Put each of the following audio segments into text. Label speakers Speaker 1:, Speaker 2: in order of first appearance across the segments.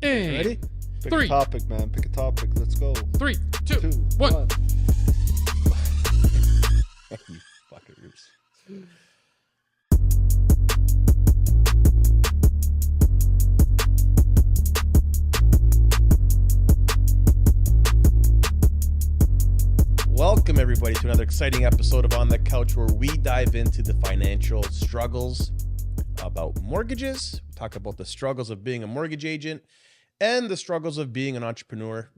Speaker 1: And
Speaker 2: Ready?
Speaker 3: Pick
Speaker 1: Three.
Speaker 3: a topic, man. Pick a topic. Let's go.
Speaker 1: 3, 2,
Speaker 3: 2,
Speaker 1: 1.
Speaker 3: 1.
Speaker 2: You fucking roots. Welcome, everybody, to another exciting episode of On the Couch, where we dive into the financial struggles about mortgages. We talk about the struggles of being a mortgage agent and the struggles of being an entrepreneur.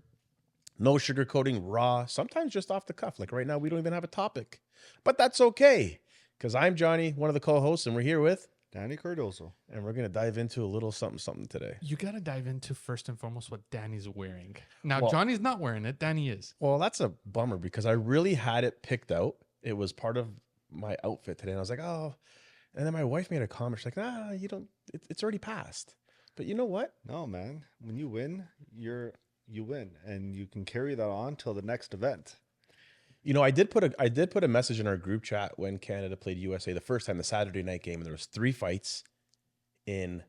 Speaker 2: No sugarcoating, raw, sometimes just off the cuff. Like right now, we don't even have a topic. But that's okay, because I'm Johnny, one of the co-hosts, and we're here with...
Speaker 3: Danny Cardozo.
Speaker 2: And we're going to dive into a little something today.
Speaker 1: You got to dive into first and foremost what Danny's wearing. Now,
Speaker 2: Well-
Speaker 1: Johnny's not wearing it. Danny is.
Speaker 2: Well, that's a bummer because I really had it picked out. It was part of my outfit today. And I was like, oh. And then my wife made a comment. She's like, nah, you don't, it's already passed. But you know what?
Speaker 3: No, man. When you win, you win, and you can carry that on till the next event.
Speaker 2: You know, I did put a message in our group chat when Canada played USA the first time, the Saturday night game, and there was 3 fights in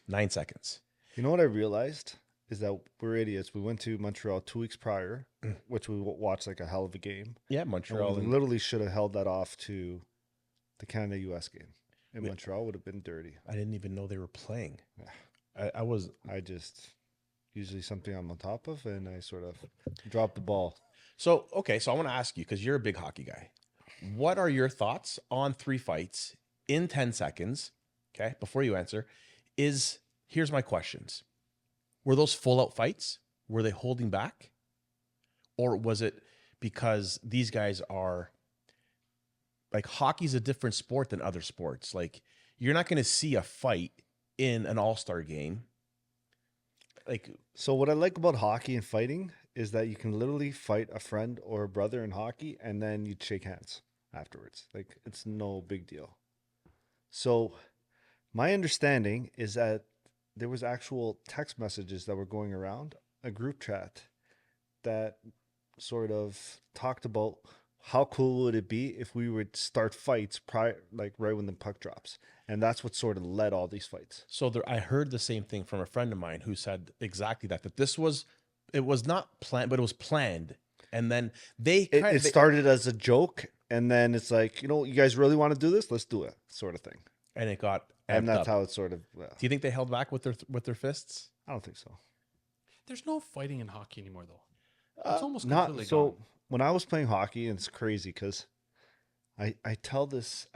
Speaker 2: 9 seconds.
Speaker 3: You know what I realized is that we're idiots. We went to Montreal 2 weeks prior, which we watched like a hell of a game.
Speaker 2: Yeah,
Speaker 3: And
Speaker 2: Montreal.
Speaker 3: we literally should have held that off to the Canada-US game. And
Speaker 2: Yeah.
Speaker 3: Montreal would have been dirty.
Speaker 2: I didn't even know they were playing.
Speaker 3: Yeah. I just usually something I'm on top of, and I sort of dropped the ball.
Speaker 2: So I want to ask you, because you're a big hockey guy. What are your thoughts on 3 fights in 10 seconds? Okay, before you answer, here's my questions. Were those full out fights? Were they holding back? Or was it because these guys are, like, hockey's a different sport than other sports. Like, you're not going to see a fight in an all-star game. Like,
Speaker 3: So what I like about hockey and fighting is that you can literally fight a friend or a brother in hockey, and then you'd shake hands afterwards. Like, it's no big deal. So my understanding is that there was actual text messages that were going around a group chat that sort of talked about how cool would it be if we would start fights prior, like right when the puck drops. And that's what sort of led all these fights.
Speaker 2: so I heard the same thing from a friend of mine who said exactly that it was not planned, but it was planned. And then
Speaker 3: It started as a joke, and then it's like, you guys really want to do this? Let's do it, sort of thing.
Speaker 2: and it got
Speaker 3: And
Speaker 2: amped
Speaker 3: that's
Speaker 2: up.
Speaker 3: how it sort of.
Speaker 2: Do you think they held back with their fists?
Speaker 3: I don't think so.
Speaker 1: There's no fighting in hockey anymore, though. It's almost
Speaker 3: Not
Speaker 1: completely
Speaker 3: so.
Speaker 1: gone.
Speaker 3: When I was playing hockey, and it's crazy because I tell this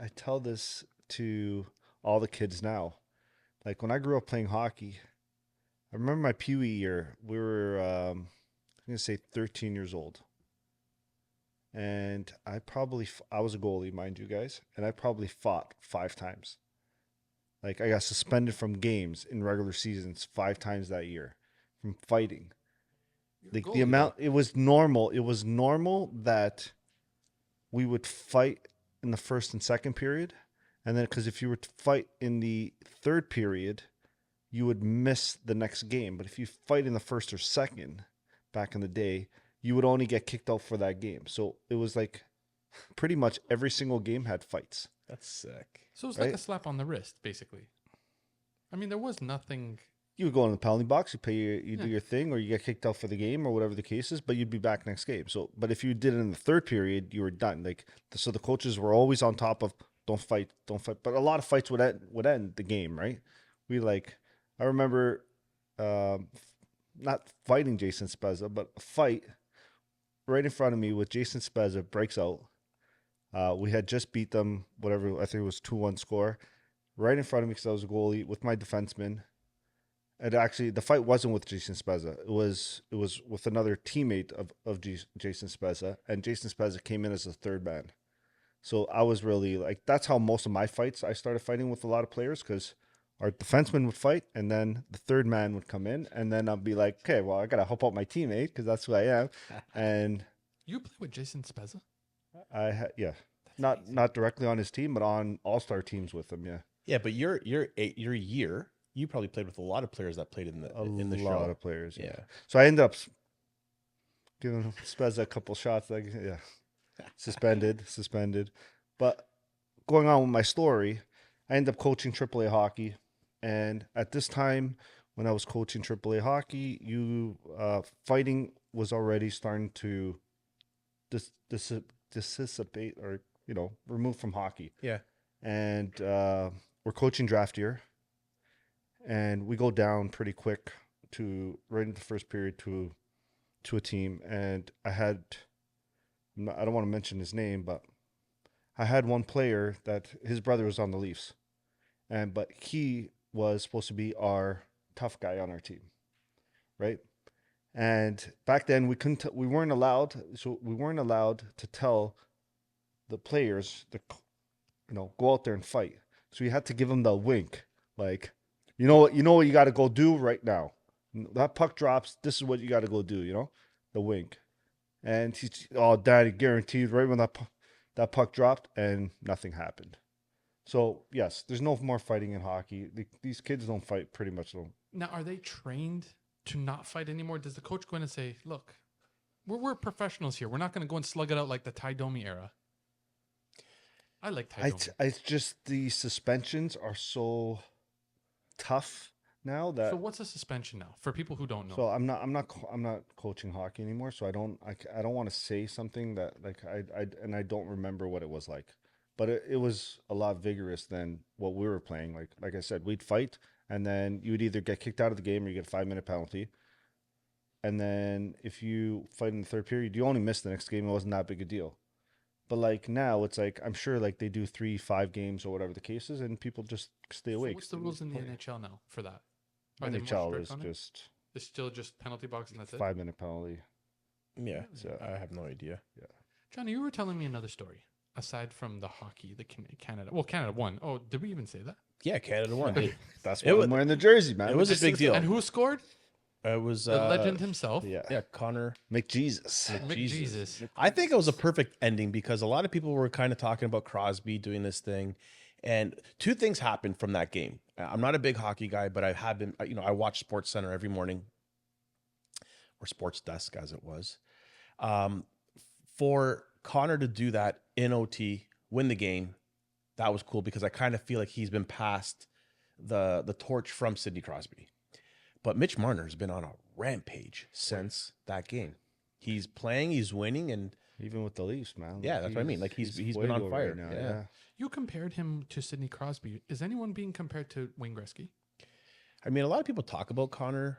Speaker 3: to all the kids now. Like when I grew up playing hockey, I remember my Pee Wee year. We were I'm gonna say 13 years old, and I was a goalie, mind you guys, and I probably fought 5 times. Like I got suspended from games in regular seasons 5 times that year from fighting. Like the amount, it was normal. It was normal that we would fight in the first and second period. And then, because if you were to fight in the third period, you would miss the next game. But if you fight in the first or second, back in the day, you would only get kicked out for that game. So it was like pretty much every single game had fights.
Speaker 2: That's sick.
Speaker 1: So it's like
Speaker 3: right?
Speaker 1: a slap on the wrist, basically. I mean, there was nothing.
Speaker 3: You would go in the penalty box, do
Speaker 1: Yeah.
Speaker 3: your thing, or you get kicked out for the game, or whatever the case is. But you'd be back next game. So, but if you did it in the third period, you were done. Like, so the coaches were always on top of don't fight. But a lot of fights would end the game, right? I remember, not fighting Jason Spezza, but a fight right in front of me with Jason Spezza breaks out. We had just beat them, whatever. I think it was 2-1 score, right in front of me because I was a goalie with my defenseman. And actually, the fight wasn't with Jason Spezza. It was with another teammate of Jason Spezza, and Jason Spezza came in as a third man. So I was really like, that's how most of my fights I started fighting with a lot of players, because our defenseman would fight, and then the third man would come in, and then I'd be like, okay, well, I gotta help out my teammate because that's who I am. And
Speaker 1: You play with Jason Spezza?
Speaker 3: yeah, not directly on his team, but on all-star teams with him. Yeah,
Speaker 2: Yeah, but your year, you probably played with a lot of players that played in the
Speaker 3: a
Speaker 2: show.
Speaker 3: lot of players.
Speaker 2: Yeah.
Speaker 3: So I ended up giving Spezza a couple shots. Like, yeah, suspended. But going on with my story, I ended up coaching AAA hockey, and at this time when I was coaching AAA hockey, fighting was already starting to dissipate or remove from hockey.
Speaker 2: Yeah.
Speaker 3: And we're coaching draft year, and we go down pretty quick to right in the first period to a team, and I don't want to mention his name, but I had one player that his brother was on the Leafs, but he was supposed to be our tough guy on our team, right? And back then we weren't allowed to tell the players go out there and fight. So you had to give them the wink, like, you know what you got to go do right now. That puck drops. This is what you got to go do. The wink. And Daddy guaranteed right when that puck dropped and nothing happened. So yes, there's no more fighting in hockey. These kids don't fight pretty much.
Speaker 1: Now, are they trained to not fight anymore? Does the coach go in and say, look, we're professionals here. We're not going to go and slug it out like the Ty Domi era. I like Ty Domi.
Speaker 3: It's just the suspensions are so tough now that.
Speaker 1: So what's a suspension now for people who don't know?
Speaker 3: So I'm not coaching hockey anymore. So I don't want to say something that I don't remember what it was like, but it was a lot vigorous than what we were playing. Like I said, we'd fight, and then you would either get kicked out of the game or you get a 5-minute penalty. And then if you fight in the third period, you only miss the next game. It wasn't that big a deal. But like now, it's like I'm sure like they do 3-5 games or whatever the case is, and people just stay awake.
Speaker 1: So what's the rules in the NHL now for that? Are they more
Speaker 3: NHL
Speaker 1: strict
Speaker 3: is
Speaker 1: on it?
Speaker 3: just
Speaker 1: It's still just penalty box and that's it?
Speaker 3: 5-minute penalty.
Speaker 2: Yeah.
Speaker 3: So
Speaker 2: I have no idea.
Speaker 1: Johnny, you were telling me another story aside from the hockey, the Canada. Well, Canada won. Oh, did we even say that?
Speaker 2: Yeah, Canada won.
Speaker 3: That's
Speaker 2: It
Speaker 3: why
Speaker 2: was-
Speaker 3: I'm wearing the jersey, man.
Speaker 2: It was a big deal.
Speaker 1: And who scored?
Speaker 2: It was
Speaker 1: The legend himself.
Speaker 3: Yeah,
Speaker 2: Connor.
Speaker 3: McJesus.
Speaker 1: McJesus.
Speaker 2: I think it was a perfect ending because a lot of people were kind of talking about Crosby doing this thing, and two things happened from that game. I'm not a big hockey guy, but I have been. I watch Sports Center every morning, or Sports Desk as it was. For Connor to do that in OT, win the game, that was cool because I kind of feel like he's been passed the torch from Sidney Crosby. But Mitch Marner has been on a rampage since that game. He's playing, he's winning, and
Speaker 3: Even with the Leafs, man.
Speaker 2: yeah, that's what I mean. Like he's been on
Speaker 3: Fuego
Speaker 2: fire.
Speaker 3: right now,
Speaker 2: yeah.
Speaker 1: You compared him to Sidney Crosby. Is anyone being compared to Wayne Gretzky?
Speaker 2: I mean, a lot of people talk about Connor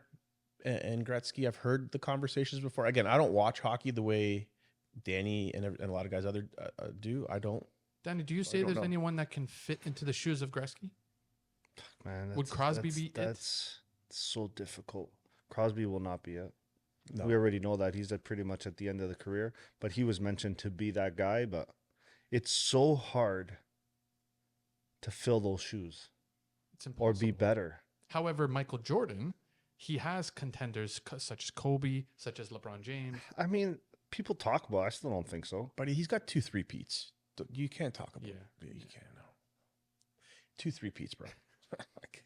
Speaker 2: and Gretzky. I've heard the conversations before. Again, I don't watch hockey the way Danny and a lot of guys do. I don't.
Speaker 1: Danny, do you say
Speaker 3: don't
Speaker 1: there's
Speaker 3: know.
Speaker 1: anyone that can fit into the shoes of Gretzky?
Speaker 3: Man,
Speaker 1: Would Crosby be it?
Speaker 3: That's so difficult. Crosby will not be it.
Speaker 2: No.
Speaker 3: We already know that he's pretty much at the end of the career, but he was mentioned to be that guy. But it's so hard to fill those shoes
Speaker 1: It's impossible.
Speaker 3: or be better.
Speaker 1: However, Michael Jordan, he has contenders such as Kobe, such as LeBron James.
Speaker 3: I mean, people talk about it. I still don't think so.
Speaker 2: But he's got 2 3-peats. You can't talk about
Speaker 1: Yeah.
Speaker 2: it. You can't. No. 2 3-peats, bro. Like,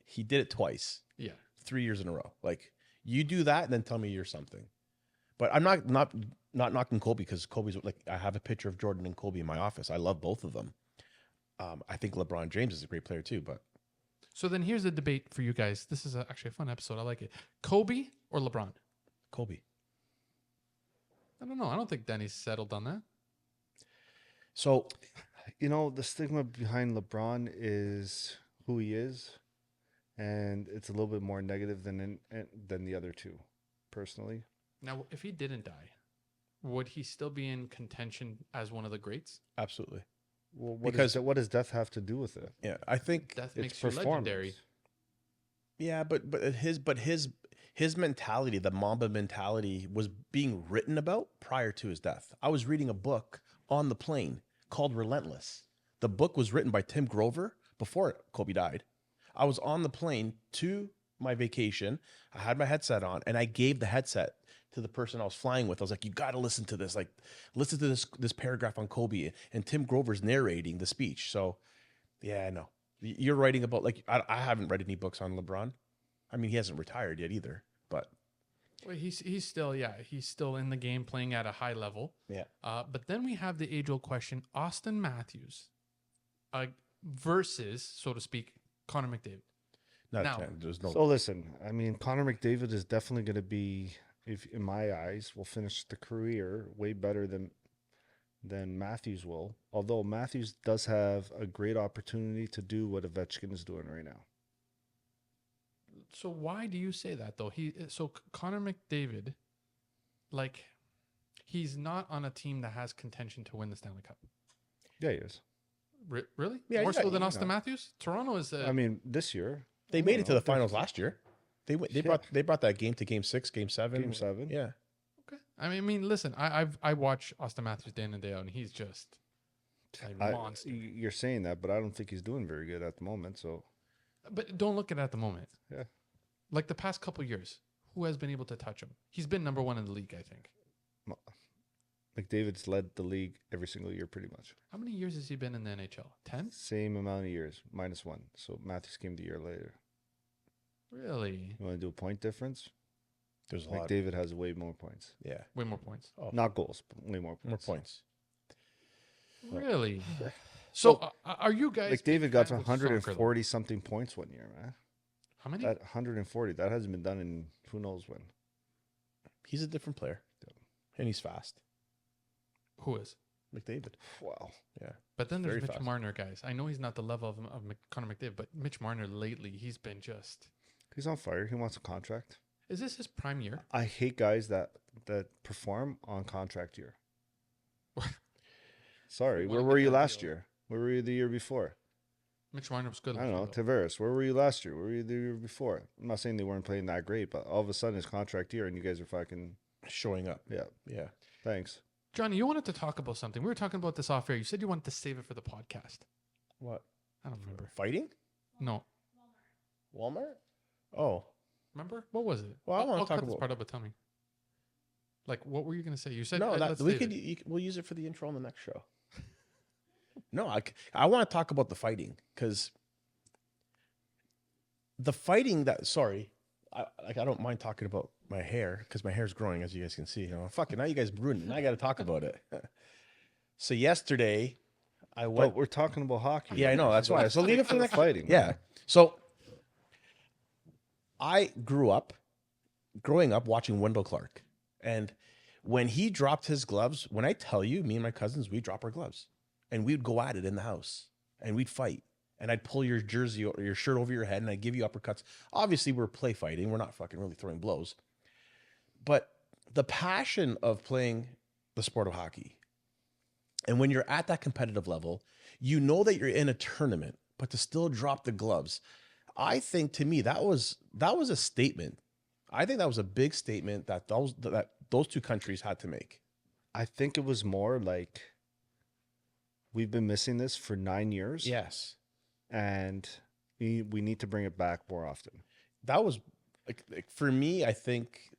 Speaker 2: he did it twice,
Speaker 1: Yeah.
Speaker 2: 3 years in a row. Like you do that, and then tell me you're something. But I'm not knocking Kobe because Kobe's like I have a picture of Jordan and Kobe in my office. I love both of them. I think LeBron James is a great player too, but
Speaker 1: So then here's a debate for you guys. This is actually a fun episode. I like it. Kobe or LeBron?
Speaker 2: Kobe.
Speaker 1: I don't know. I don't think Danny's settled on that.
Speaker 2: So
Speaker 3: You know, the stigma behind LeBron is who he is, and it's a little bit more negative than the other two, personally.
Speaker 1: Now, if he didn't die, would he still be in contention as one of the greats?
Speaker 2: absolutely.
Speaker 3: Well,
Speaker 2: Because-
Speaker 3: what does death have to do with it?
Speaker 2: Yeah, I think
Speaker 1: Death
Speaker 3: It's
Speaker 1: makes you
Speaker 3: performance.
Speaker 1: legendary.
Speaker 2: yeah, but his mentality, the Mamba mentality, was being written about prior to his death. I was reading a book on the plane called Relentless. The book was written by Tim Grover before Kobe died. I was on the plane to my vacation. I had my headset on, and I gave the headset to the person I was flying with. I was like, "You got to listen to this. Like, listen to this paragraph on Kobe." And Tim Grover's narrating the speech. So, yeah, no, you're writing about like I haven't read any books on LeBron. I mean, he hasn't retired yet either, but
Speaker 1: Well, he's still he's still in the game playing at a high level.
Speaker 2: yeah.
Speaker 1: But then we have the age old question: Austin Matthews versus, so to speak, Connor McDavid.
Speaker 2: Not
Speaker 1: Now.
Speaker 2: 10. There's no.
Speaker 3: So listen, I mean, Connor McDavid is definitely going to be, if in my eyes, will finish the career way better than Matthews will. Although Matthews does have a great opportunity to do what Ovechkin is doing right now.
Speaker 1: So why do you say that though? Connor McDavid, like, he's not on a team that has contention to win the Stanley Cup.
Speaker 3: Yeah, he is.
Speaker 1: Really?
Speaker 2: Yeah,
Speaker 1: More
Speaker 2: yeah,
Speaker 1: so than
Speaker 2: you
Speaker 1: Austin
Speaker 3: know.
Speaker 1: Matthews? Toronto is.
Speaker 3: I mean, this year.
Speaker 2: They
Speaker 3: I
Speaker 2: made
Speaker 3: don't
Speaker 2: it to
Speaker 3: know.
Speaker 2: the finals last year. They
Speaker 3: Yeah.
Speaker 2: brought that game to game 6, game 7.
Speaker 3: Game 7.
Speaker 2: Yeah.
Speaker 1: okay. I mean, listen. I watch Austin Matthews day in and day out, and he's just a monster.
Speaker 3: You're saying that, but I don't think he's doing very good at the moment. So,
Speaker 1: But don't look at it at the moment.
Speaker 3: yeah.
Speaker 1: Like the past couple years, who has been able to touch him? He's been number one in the league, I think.
Speaker 3: McDavid's led the league every single year pretty much.
Speaker 1: How many years has he been in the NHL? 10?
Speaker 3: Same amount of years, -1. So Matthews came the year later.
Speaker 1: Really?
Speaker 3: You want to do a point difference?
Speaker 2: There's a lot.
Speaker 3: McDavid has way more points.
Speaker 2: Yeah.
Speaker 1: Way more points.
Speaker 2: Oh,
Speaker 3: Not goals, but way more points.
Speaker 2: more points.
Speaker 1: Really? So, are you guys?
Speaker 3: McDavid
Speaker 1: big
Speaker 3: got
Speaker 1: fans
Speaker 3: to
Speaker 1: of soccer, though?
Speaker 3: 140 something points one year, man.
Speaker 1: How many?
Speaker 3: That 140, that hasn't been done in who knows when.
Speaker 2: He's a different player. And he's fast.
Speaker 1: Who is?
Speaker 2: McDavid.
Speaker 3: Wow.
Speaker 2: Yeah.
Speaker 1: But then there's
Speaker 2: Very
Speaker 1: Mitch
Speaker 2: fast.
Speaker 1: Marner, guys. I know he's not the level of Connor McDavid, but Mitch Marner lately, he's been just.
Speaker 3: He's on fire. He wants a contract.
Speaker 1: Is this his prime year?
Speaker 3: I hate guys that perform on contract year. Sorry,
Speaker 1: Wanna
Speaker 3: where were
Speaker 1: get
Speaker 3: you
Speaker 1: that
Speaker 3: last
Speaker 1: deal.
Speaker 3: year? Where were you the year before?
Speaker 1: Mitch Marner was good.
Speaker 3: I don't know.
Speaker 1: last year,
Speaker 3: Tavares, where were you last year? Where were you the year before? I'm not saying they weren't playing that great, but all of a sudden it's contract year and you guys are fucking,
Speaker 2: Showing up.
Speaker 3: yeah,
Speaker 2: Yeah.
Speaker 3: thanks.
Speaker 1: though. Johnny, you wanted to talk about something. We were talking about this off air. You said you wanted to save it for the podcast.
Speaker 2: What?
Speaker 1: I don't remember.
Speaker 2: Fighting?
Speaker 1: No.
Speaker 2: Walmart? Oh.
Speaker 1: Remember? What was it?
Speaker 2: Well, I wanna
Speaker 1: I'll
Speaker 2: talk
Speaker 1: cut this
Speaker 2: about-
Speaker 1: part up, but tell me. Like, what were you going to say? You said
Speaker 2: No,
Speaker 1: let's
Speaker 2: we
Speaker 1: save
Speaker 2: could.
Speaker 1: it.
Speaker 2: We'll use it for the intro on the next show. No, I want to talk about the fighting because the fighting that. Sorry, I don't mind talking about my hair because my hair's growing, as you guys can see. You know, fucking now you guys ruined it. Now I got to talk about it. So yesterday, I went.
Speaker 3: But we're talking about hockey.
Speaker 2: Yeah, I know. That's why. So leave it for the next.
Speaker 3: Fighting.
Speaker 2: Yeah. So I growing up watching Wendell Clark, and when he dropped his gloves, when I tell you, me and my cousins, we drop our gloves, and we'd go at it in the house, and we'd fight, and I'd pull your jersey or your shirt over your head, and I'd give you uppercuts. Obviously, we're play fighting. We're not fucking really throwing blows, but the passion of playing the sport of hockey, and when you're at that competitive level, you know that you're in a tournament, but to still drop the gloves, I think to me that was a statement. I think that was a big statement that those two countries had to make.
Speaker 3: I think it was more like we've been missing this for 9 years.
Speaker 2: Yes,
Speaker 3: And we need to bring it back more often.
Speaker 2: that was like for me. I think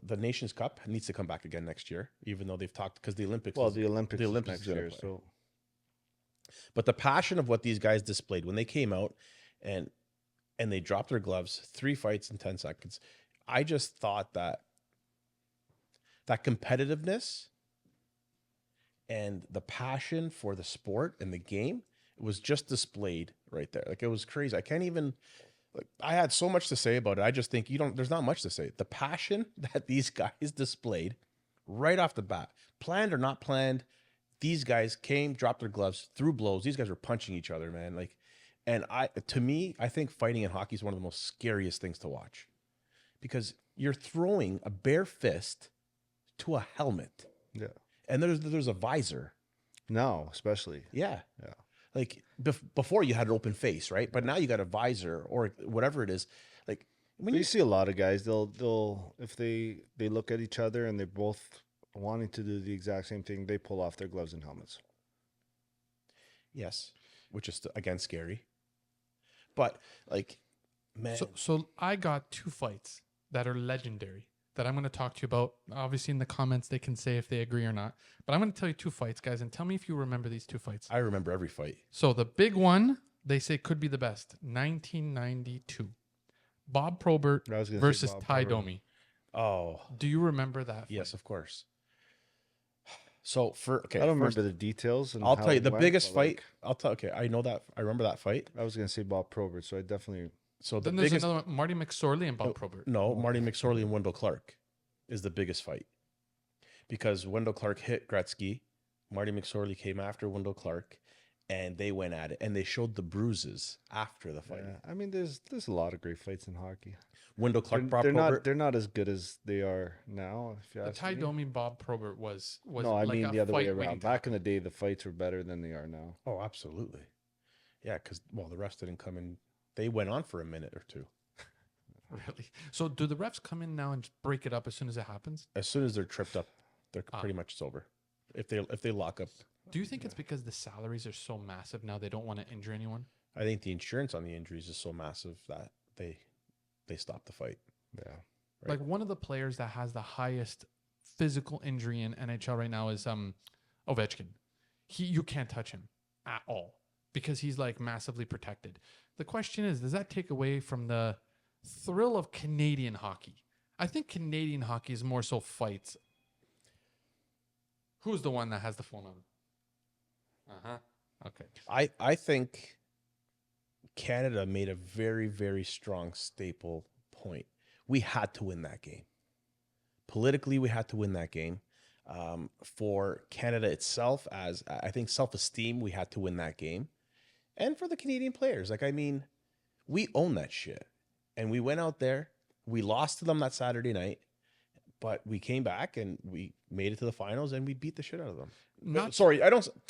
Speaker 2: the Nations Cup needs to come back again next year, even though they've talked because the Olympics.
Speaker 3: Well,
Speaker 2: is-
Speaker 3: the Olympics,
Speaker 2: the
Speaker 3: is
Speaker 2: Olympics
Speaker 3: next
Speaker 2: is gonna
Speaker 3: year.
Speaker 2: play.
Speaker 3: So
Speaker 2: But the passion of what these guys displayed when they came out and they dropped their gloves, 3 fights in 10 seconds. I just thought that competitiveness and the passion for the sport and the game was just displayed right there. Like it was crazy. I can't even I had so much to say about it. I just think there's not much to say. The passion that these guys displayed right off the bat, planned or not planned, these guys came, dropped their gloves, threw blows. These guys were punching each other, man. To me, I think fighting in hockey is one of the most scariest things to watch because you're throwing a bare fist to a helmet,
Speaker 3: yeah,
Speaker 2: and there's a visor.
Speaker 3: now especially.
Speaker 2: Yeah,
Speaker 3: Yeah.
Speaker 2: Like before, you had an open face, right? But now you got a visor or whatever it is. Like when
Speaker 3: But you see a lot of guys, they'll if they look at each other and they're both wanting to do the exact same thing, they pull off their gloves and helmets.
Speaker 2: yes, which is again scary. But like, man,
Speaker 1: So I got 2 fights that are legendary that I'm going to talk to you about. Obviously, in the comments, they can say if they agree or not. But I'm going to tell you 2 fights, guys, and tell me if you remember these 2 fights.
Speaker 2: I remember every fight.
Speaker 1: So the big one, they say could be the best. 1992. Bob Probert
Speaker 3: I was gonna say
Speaker 1: versus
Speaker 3: Bob
Speaker 1: Ty
Speaker 3: Probert.
Speaker 1: Domi.
Speaker 2: Oh,
Speaker 1: Do you remember that?
Speaker 2: yes, of course. So okay,
Speaker 3: I don't
Speaker 2: first,
Speaker 3: remember the details. And
Speaker 2: I'll
Speaker 3: how
Speaker 2: tell you
Speaker 3: it
Speaker 2: the
Speaker 3: went,
Speaker 2: biggest
Speaker 3: but,
Speaker 2: fight. Okay, I know that. I remember that fight.
Speaker 3: I was gonna say Bob Probert, so I definitely.
Speaker 2: So the
Speaker 1: Then there's
Speaker 2: biggest,
Speaker 1: another one, Marty McSorley and Bob Probert.
Speaker 2: no,
Speaker 3: Oh.
Speaker 2: Marty McSorley and Wendell Clark is the biggest fight because Wendell Clark hit Gretzky. Marty McSorley came after Wendell Clark, and they went at it, and they showed the bruises after the fight.
Speaker 3: Yeah, I mean, there's a lot of great fights in hockey.
Speaker 2: Wendell Clark, Bob
Speaker 3: They're
Speaker 2: Probert.
Speaker 3: they're not as good as they are now. If you
Speaker 1: The
Speaker 3: ask
Speaker 1: Ty
Speaker 3: me.
Speaker 1: Domi Bob Probert was
Speaker 3: No, I
Speaker 1: like
Speaker 3: mean
Speaker 1: a
Speaker 3: the other way
Speaker 1: fight waiting
Speaker 3: around.
Speaker 1: to
Speaker 3: Back in
Speaker 1: happen.
Speaker 3: the day, the fights were better than they are now.
Speaker 2: Oh, absolutely. Yeah, because the refs didn't come in. They went on for a minute or two.
Speaker 1: Really? So do the refs come in now and just break it up as soon as it happens?
Speaker 2: As soon as they're tripped up, they're pretty much it's over. If they lock up,
Speaker 1: Do you think it's because the salaries are so massive now they don't want to injure anyone?
Speaker 2: I think the insurance on the injuries is so massive that they stop the fight.
Speaker 3: Yeah.
Speaker 2: Right.
Speaker 1: Like one of the players that has the highest physical injury in NHL right now is Ovechkin. You can't touch him at all because he's like massively protected. The question is, does that take away from the thrill of Canadian hockey? I think Canadian hockey is more so fights. Who's the one that has the phone on? Okay.
Speaker 2: I think Canada made a very, very strong staple point. We had to win that game. Politically, we had to win that game. For Canada itself, as I think self-esteem, we had to win that game. And for the Canadian players, like, I mean, we own that shit. And we went out there, we lost to them that Saturday night, but we came back and we made it to the finals and we beat the shit out of them. Sorry,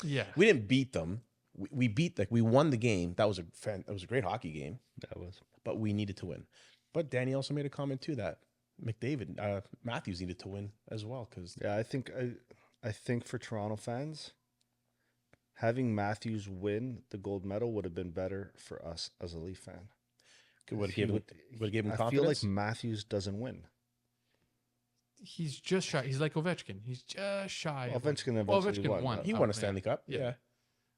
Speaker 1: Yeah.
Speaker 2: we didn't beat them. We beat we won the game. That was a great hockey game,
Speaker 3: That was.
Speaker 2: but we needed to win. But Danny also made a comment too that Matthews needed to win as well because
Speaker 3: Yeah, I think for Toronto fans, having Matthews win the gold medal would have been better for us as a Leaf fan.
Speaker 2: would
Speaker 3: He
Speaker 2: have given him
Speaker 3: I
Speaker 2: confidence.
Speaker 3: feel like Matthews doesn't win.
Speaker 1: He's just shy. He's like Ovechkin. He's just shy.
Speaker 3: Well,
Speaker 1: of winning.
Speaker 3: Ovechkin
Speaker 1: Well,
Speaker 3: eventually
Speaker 1: Ovechkin won.
Speaker 2: he
Speaker 1: Oh,
Speaker 2: won a
Speaker 1: yeah.
Speaker 2: Stanley Cup.
Speaker 1: Yeah.
Speaker 2: Yeah.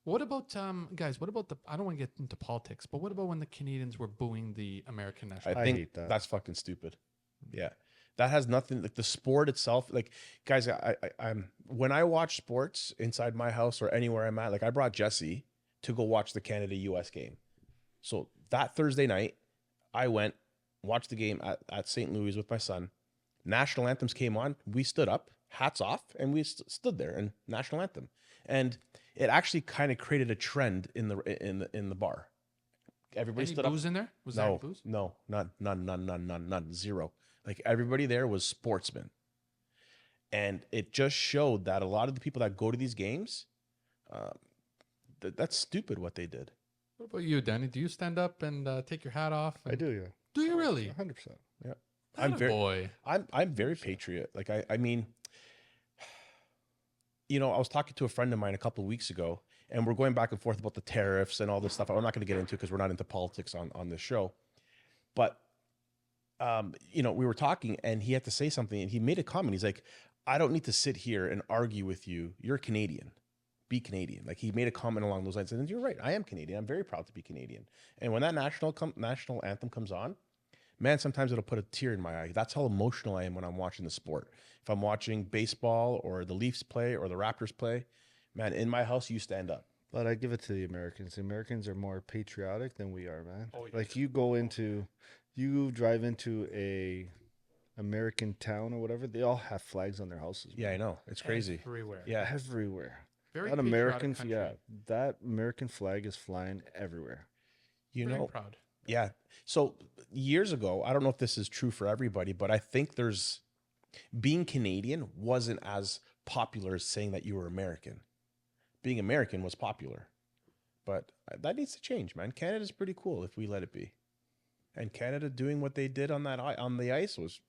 Speaker 1: What about guys? What about I don't want to get into politics, but what about when the Canadians were booing the American national?
Speaker 2: I
Speaker 3: I
Speaker 2: think
Speaker 3: hate that.
Speaker 2: that's fucking stupid. Yeah. That has nothing like the sport itself. Like, guys, I'm when I watch sports inside my house or anywhere I'm at, like I brought Jesse to go watch the Canada-US game. So that Thursday night, I went, watched the game at St. Louis with my son. National anthems came on. We stood up, hats off, and we stood there and national anthem. And it actually kind of created a trend in the bar. Everybody
Speaker 1: Any
Speaker 2: stood up.
Speaker 1: booze in there? Was there any booze?
Speaker 2: No, none, zero. Like everybody there was sportsmen. And it just showed that a lot of the people that go to these games, that's stupid what they did.
Speaker 1: What about you, Danny? Do you stand up and take your hat off?
Speaker 3: I do, yeah.
Speaker 1: Do you really?
Speaker 3: 100%.
Speaker 2: Yeah. I'm very
Speaker 1: boy.
Speaker 2: I'm very patriot. Like I mean, you know, I was talking to a friend of mine a couple of weeks ago, and we're going back and forth about the tariffs and all this stuff. I'm not going to get into because we're not into politics on this show. But you know, we were talking and he had to say something and he made a comment. He's like, I don't need to sit here and argue with you. You're Canadian. Be Canadian. Like he made a comment along those lines. And you're right. I am Canadian. I'm very proud to be Canadian. And when that national anthem comes on, man, sometimes it'll put a tear in my eye. That's how emotional I am when I'm watching the sport. If I'm watching baseball or the Leafs play or the Raptors play, man, in my house, you stand up.
Speaker 3: But I give it to the Americans. The Americans are more patriotic than we are, man.
Speaker 1: Oh, yeah.
Speaker 3: Like you drive into a American town or whatever, they all have flags on their houses.
Speaker 2: Yeah, I know. It's crazy.
Speaker 1: Everywhere.
Speaker 2: Yeah.
Speaker 3: Everywhere.
Speaker 1: Very
Speaker 3: That
Speaker 1: American. Country.
Speaker 3: that American flag is flying everywhere.
Speaker 2: You
Speaker 1: Very
Speaker 2: know,
Speaker 1: proud.
Speaker 2: yeah. So years ago, I don't know if this is true for everybody, but I think being Canadian wasn't as popular as saying that you were American. Being American was popular, but that needs to change, man. Canada's pretty cool if we let it be. And Canada doing what they did on the ice was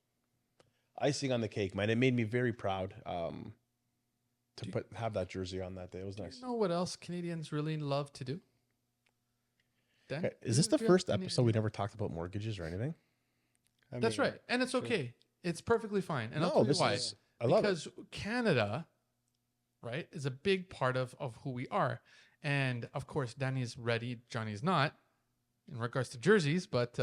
Speaker 2: icing on the cake, man. It made me very proud to have that jersey on that day. It was nice.
Speaker 1: You know what else Canadians really love to do? Dan,
Speaker 2: Okay, is this
Speaker 1: do
Speaker 2: the
Speaker 1: you have
Speaker 2: first
Speaker 1: any
Speaker 2: episode we
Speaker 1: idea?
Speaker 2: never talked about mortgages or anything?
Speaker 1: That's right, and it's okay. It's perfectly fine, and I'll
Speaker 2: No,
Speaker 1: tell you
Speaker 2: this
Speaker 1: why.
Speaker 2: is I love it.
Speaker 1: Because Canada, right, is a big part of who we are, and of course, Danny's ready, Johnny's not, in regards to jerseys. But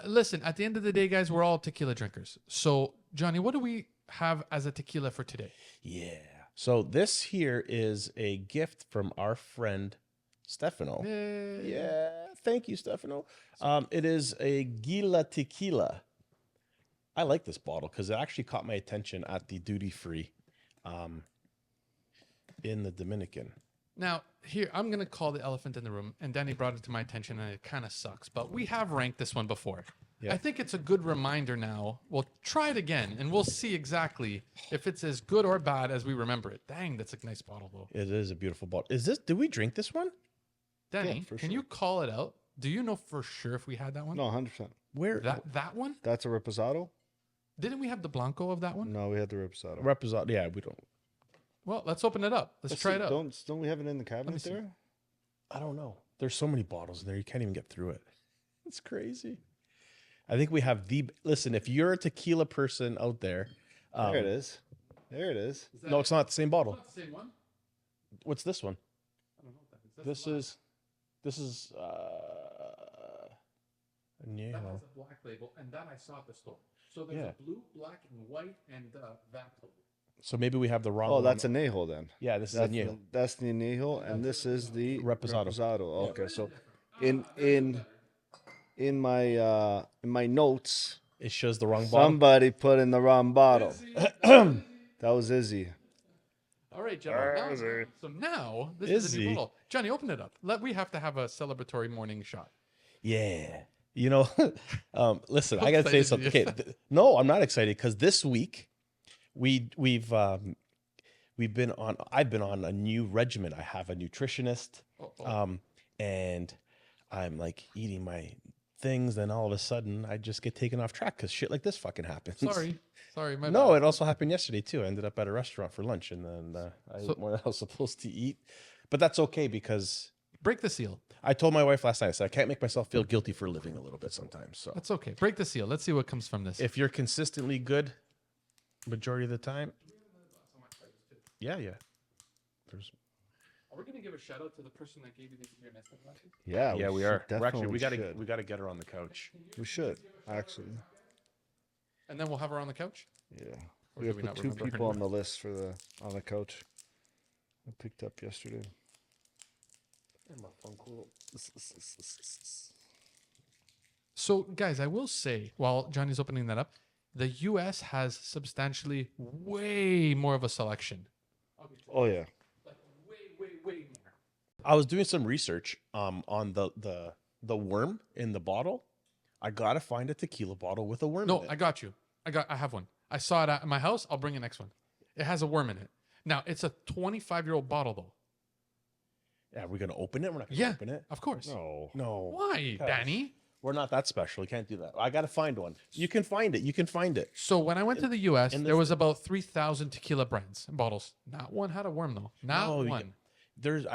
Speaker 1: listen, at the end of the day, guys, we're all tequila drinkers. So, Johnny, what do we have as a tequila for today?
Speaker 2: Yeah. So this here is a gift from our friend Stefano.
Speaker 1: Yay.
Speaker 2: Yeah, thank you, Stefano. It is a Gila Tequila. I like this bottle because it actually caught my attention at the duty free in the Dominican.
Speaker 1: Now, here, I'm going to call the elephant in the room, and Danny brought it to my attention, and it kind of sucks, but we have ranked this one before.
Speaker 2: Yeah.
Speaker 1: I think it's a good reminder now. We'll try it again, and we'll see exactly if it's as good or bad as we remember it. Dang, that's a nice bottle, though.
Speaker 2: It is a beautiful bottle. Did we drink this one?
Speaker 1: Danny,
Speaker 3: for
Speaker 1: can
Speaker 3: sure.
Speaker 1: you call it out? Do you know for sure if we had that one?
Speaker 3: No, 100%.
Speaker 2: Where?
Speaker 1: That one?
Speaker 3: That's a Reposado?
Speaker 1: Didn't we have the Blanco of that one?
Speaker 3: No, we had the Reposado.
Speaker 2: Reposado. Yeah, we don't.
Speaker 1: Well, let's open it up. Let's try
Speaker 3: see.
Speaker 1: it out.
Speaker 3: Don't we have it in the cabinet
Speaker 1: see.
Speaker 3: there?
Speaker 2: I don't know. There's so many bottles in there. You can't even get through it. It's crazy. I think we have listen, if you're a tequila person out there.
Speaker 3: There it is. There it is.
Speaker 2: No, it's not the same bottle.
Speaker 1: Not the same one?
Speaker 2: What's this one?
Speaker 1: I don't know what that is.
Speaker 2: This is
Speaker 1: That
Speaker 2: Añejo.
Speaker 1: has a black label, and that I saw at the store. So there's
Speaker 2: Yeah.
Speaker 1: a blue, black, and white, and that label.
Speaker 2: So maybe we have the wrong
Speaker 3: Oh,
Speaker 2: one.
Speaker 3: that's Añejo then.
Speaker 2: Yeah, this is
Speaker 3: That's
Speaker 2: Añejo.
Speaker 3: that's the Añejo, and this is the
Speaker 2: Reposado.
Speaker 3: Okay, so in my notes,
Speaker 2: It shows the wrong bottle.
Speaker 3: somebody put in the wrong bottle. That was Izzy.
Speaker 1: All right, Johnny. So now this is a new
Speaker 2: Izzy.
Speaker 1: bottle. Johnny, open it up. We have to have a celebratory morning shot.
Speaker 2: Yeah. You know, listen, I gotta say
Speaker 1: excited
Speaker 2: something.
Speaker 1: you.
Speaker 2: Okay, no, I'm not excited because this week I've been on a new regimen. I have a nutritionist, and I'm like eating my things. Then all of a sudden, I just get taken off track because shit like this fucking happens.
Speaker 1: Sorry, my
Speaker 2: No,
Speaker 1: bad.
Speaker 2: it also happened yesterday too. I ended up at a restaurant for lunch, and then I ate more than I was supposed to eat. But that's okay because
Speaker 1: Break the seal.
Speaker 2: I told my wife last night, I said I can't make myself feel guilty for living a little bit sometimes. So
Speaker 1: That's okay. Break the seal. Let's see what comes from this.
Speaker 2: if you're consistently good majority of the time, yeah. There's
Speaker 1: Are we gonna give a shout out to the person that gave you your nesting glasses?
Speaker 3: Yeah,
Speaker 2: yeah, we are. We're actually
Speaker 3: Definitely
Speaker 2: we gotta get her on the couch.
Speaker 3: We should actually.
Speaker 1: And then we'll have her on the couch.
Speaker 3: Yeah,
Speaker 1: Or
Speaker 3: we
Speaker 1: do
Speaker 3: have
Speaker 1: we
Speaker 3: put
Speaker 1: not
Speaker 3: two
Speaker 1: remember her
Speaker 3: people on
Speaker 1: name?
Speaker 3: the list for on the couch. I picked up yesterday.
Speaker 1: So, guys, I will say, while Johnny's opening that up, the U.S. has substantially way more of a selection.
Speaker 3: Oh yeah,
Speaker 1: Like way more.
Speaker 2: I was doing some research on the worm in the bottle. I gotta find a tequila bottle with a worm
Speaker 1: No,
Speaker 2: in it.
Speaker 1: I got you. I have one. I saw it at my house. I'll bring the next one. It has a worm in it. Now, it's a 25-year-old bottle, though.
Speaker 2: Yeah, we're gonna open it. We're not gonna
Speaker 1: Yeah,
Speaker 2: open it.
Speaker 1: of course.
Speaker 2: No.
Speaker 1: Why,
Speaker 2: Gosh.
Speaker 1: Danny?
Speaker 2: We're not that special. You can't do that. I gotta find one. You can find it. You can find it.
Speaker 1: So when I went to the U.S.,
Speaker 2: in
Speaker 1: there
Speaker 2: this-
Speaker 1: was about 3,000 tequila brands and bottles. Not one had a worm, though. Not
Speaker 2: No, you
Speaker 1: one.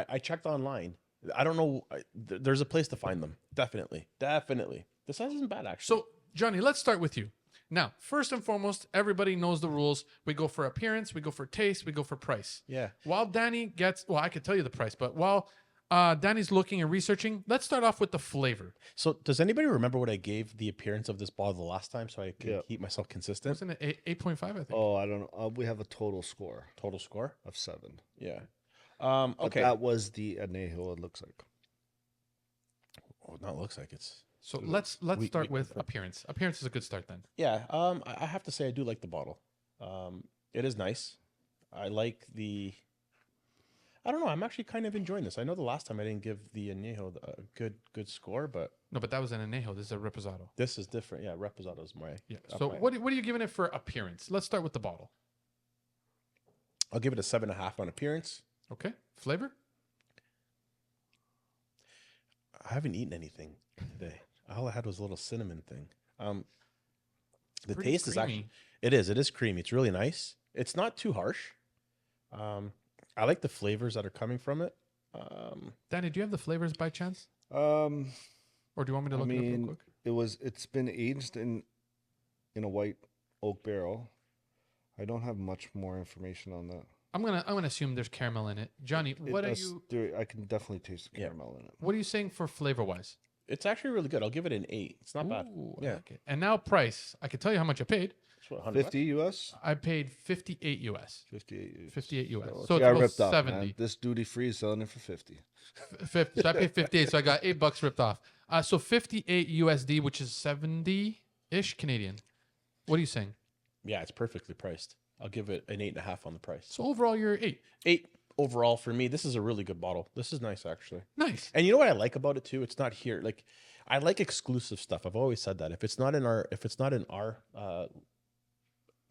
Speaker 2: I checked online. I don't know. There's a place to find them. Definitely. This size isn't bad actually.
Speaker 1: So, Johnny, let's start with you. Now, first and foremost, everybody knows the rules. We go for appearance, we go for taste, we go for price.
Speaker 2: yeah.
Speaker 1: While Danny gets, well, I could tell you the price, but while Danny's looking and researching, let's start off with the flavor.
Speaker 2: So does anybody remember what I gave the appearance of this bottle the last time so I can
Speaker 3: Yeah.
Speaker 2: keep myself consistent?
Speaker 1: Wasn't it 8.5, I think?
Speaker 3: Oh, I don't know. We have a total score
Speaker 2: Total score?
Speaker 3: of 7.
Speaker 2: Yeah.
Speaker 3: But
Speaker 2: Okay.
Speaker 3: that was the Añejo. It looks like.
Speaker 2: Oh, no, it looks like it's.
Speaker 1: So let's
Speaker 2: we-
Speaker 1: start
Speaker 2: we-
Speaker 1: with appearance. Appearance is a good start then.
Speaker 2: Yeah. I have to say I do like the bottle. It is nice. I like the. I don't know. I'm actually kind of enjoying this. I know the last time I didn't give the Añejo a good score, but
Speaker 1: No, but that was an Añejo. This is a Reposado.
Speaker 2: this is different. Yeah, Reposado is my.
Speaker 1: Yeah.
Speaker 2: up
Speaker 1: So
Speaker 2: my-
Speaker 1: what are you giving it for appearance? Let's start with the bottle.
Speaker 2: I'll give it a 7.5 on appearance.
Speaker 1: Okay. Flavor?
Speaker 2: I haven't eaten anything today. All I had was a little cinnamon thing. The
Speaker 1: Pretty
Speaker 2: taste is actually
Speaker 1: creamy.
Speaker 2: it is creamy. It's really nice. It's not too harsh. I like the flavors that are coming from it.
Speaker 1: Danny, do you have the flavors by chance? Or do you want me to
Speaker 3: I
Speaker 1: look it up real
Speaker 3: mean,
Speaker 1: quick?
Speaker 3: it's been aged in a white oak barrel. I don't have much more information on that.
Speaker 1: I'm gonna assume there's caramel in it. Johnny, what are you
Speaker 3: I can definitely taste the
Speaker 2: Yeah.
Speaker 3: caramel in it.
Speaker 1: what are you saying for flavor wise?
Speaker 2: It's actually really good. I'll give it an 8. It's not bad.
Speaker 1: Ooh, I
Speaker 2: Yeah.
Speaker 1: like it. And now price. I can tell you how much I paid.
Speaker 2: It's what, 100
Speaker 3: 50 US?
Speaker 1: I paid 58 US.
Speaker 3: 58
Speaker 1: US.
Speaker 3: So,
Speaker 1: So
Speaker 3: yeah, I
Speaker 1: it's
Speaker 3: ripped
Speaker 1: about
Speaker 3: off,
Speaker 1: 70.
Speaker 3: man. This duty free is selling it for 50.
Speaker 1: 50. So I paid 58. So I got $8 ripped off. So 58 USD, which is 70-ish Canadian. What are you saying?
Speaker 2: Yeah, it's perfectly priced. I'll give it an 8.5 on the price.
Speaker 1: So overall, you're 8.
Speaker 2: 8 overall for me. This is a really good bottle. This is nice, actually.
Speaker 1: Nice.
Speaker 2: And you know what I like about it too? It's not here. Like, I like exclusive stuff. I've always said that. If it's not in our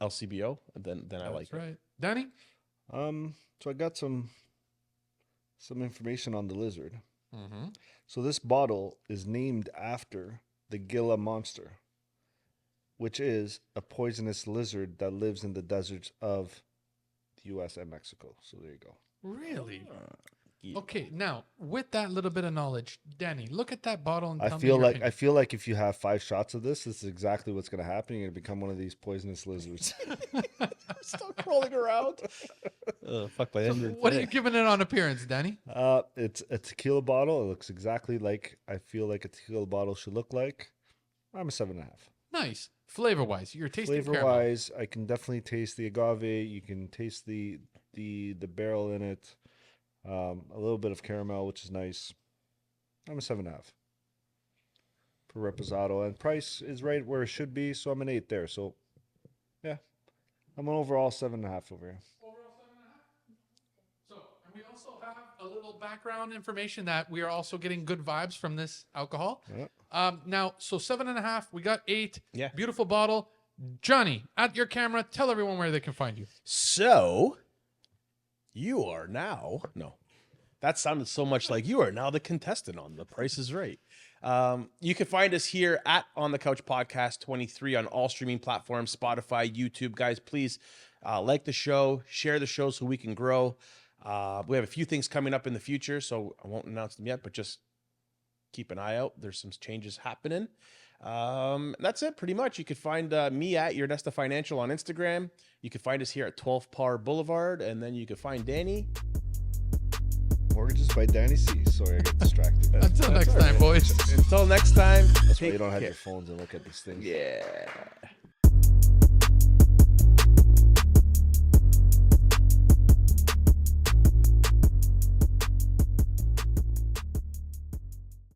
Speaker 2: LCBO, then I like
Speaker 1: That's right. Danny?
Speaker 3: So I got some information on the lizard.
Speaker 1: Mm-hmm.
Speaker 3: So this bottle is named after the Gila monster, which is a poisonous lizard that lives in the deserts of the U.S. and Mexico. So there you go.
Speaker 1: Really?
Speaker 2: Yeah.
Speaker 1: Okay, now with that little bit of knowledge, Danny, look at that bottle and
Speaker 3: I
Speaker 1: tell me
Speaker 3: feel
Speaker 1: your
Speaker 3: like
Speaker 1: opinion.
Speaker 3: if you have 5 shots of this is exactly what's going to happen. You're going to become one of these poisonous lizards.
Speaker 2: Still crawling around. Fuck my end.
Speaker 1: What are you giving it on appearance, Danny?
Speaker 3: It's a tequila bottle. It looks exactly like I feel like a tequila bottle should look like. I'm a 7.5.
Speaker 1: Nice. Flavor-wise, you're tasting
Speaker 3: Flavor
Speaker 1: caramel.
Speaker 3: wise, I can definitely taste the agave. You can taste the barrel in it. A little bit of caramel, which is nice. I'm a 7.5 for Reposado, and price is right where it should be, so I'm an 8 there. So, yeah, I'm an overall 7.5 over here.
Speaker 1: Overall 7.5. So, and we also have a little background information that we are also getting good vibes from this alcohol.
Speaker 3: Yeah.
Speaker 1: Now, so 7.5, we got 8.
Speaker 2: Yeah.
Speaker 1: Beautiful bottle. Johnny, at your camera, tell everyone where they can find you.
Speaker 2: So, you are now... No. That sounded so much like you are now the contestant on The Price is Right. You can find us here at On the Couch Podcast 23 on all streaming platforms, Spotify, YouTube. Guys, please like the show, share the show so we can grow. We have a few things coming up in the future, so I won't announce them yet, but just keep an eye out. There's some changes happening. That's it, pretty much. You can find me at Your Nesta Financial on Instagram. You can find us here at 12 Par Boulevard, and then you can find Danny.
Speaker 3: Mortgages by Danny C. Sorry, I got distracted.
Speaker 1: Until next time, boys.
Speaker 2: Until next time,
Speaker 3: That's why
Speaker 2: take
Speaker 3: you don't have
Speaker 2: care.
Speaker 3: your phones and look at these things.
Speaker 2: Yeah.